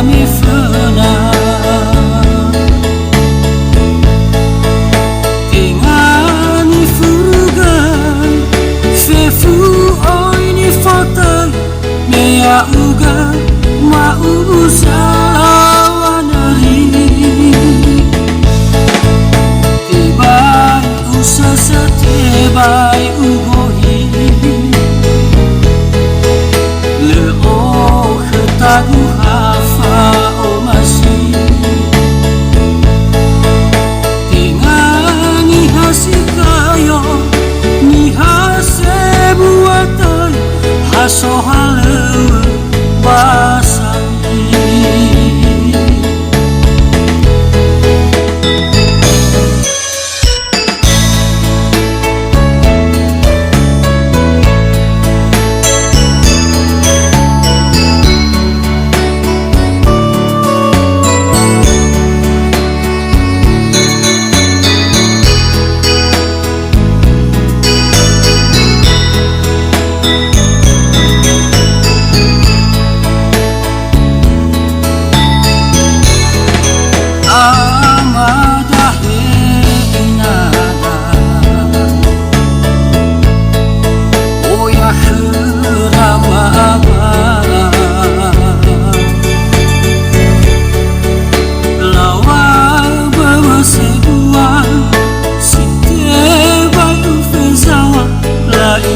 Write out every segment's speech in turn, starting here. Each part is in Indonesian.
me fana Engani furugan Fefu oini fotai Mea uga ma usawanari Tebai usasa tebai ugohi Tagu hafa o masih Tingani hasikayo Ni hase buatan Haso halewe basami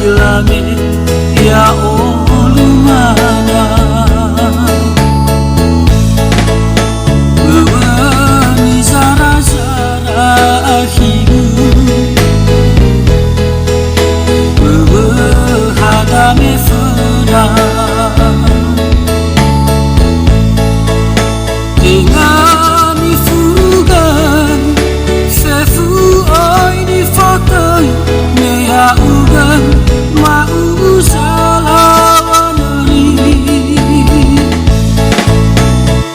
Ilame ya olumana Bewani zara-zara ahimu Bewahadame fena Tengani furugan Fefu oini fotai Mea ugan mau salawanari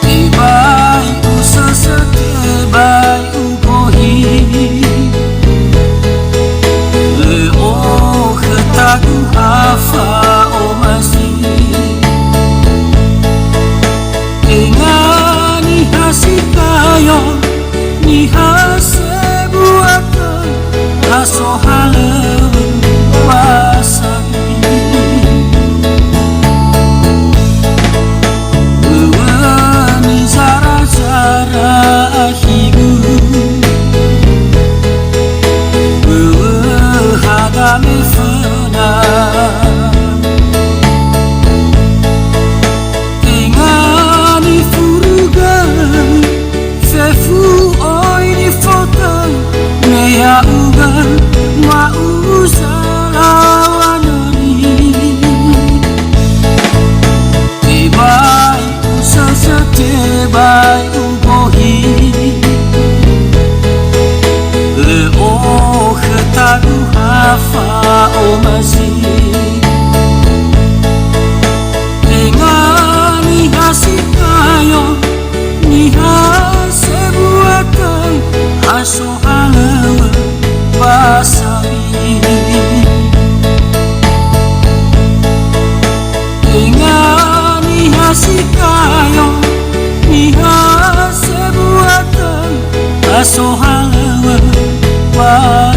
Tibai usasa tibai ugohi Leo khetagu hafa o masih Engani hasikayo Ni hase buatan Haso halewe basami Bewani zara-zara ahimu Bewahadame fena Engani furugan Fefu oini fotai Mea ugan ma usalawanari Tibai usasa tebai ugohi Leo khetagu hafa o masih Engani hasikayo Ni hase buatan Haso halewe basami Engani hasikayo Ni hase buatan Haso halewe basami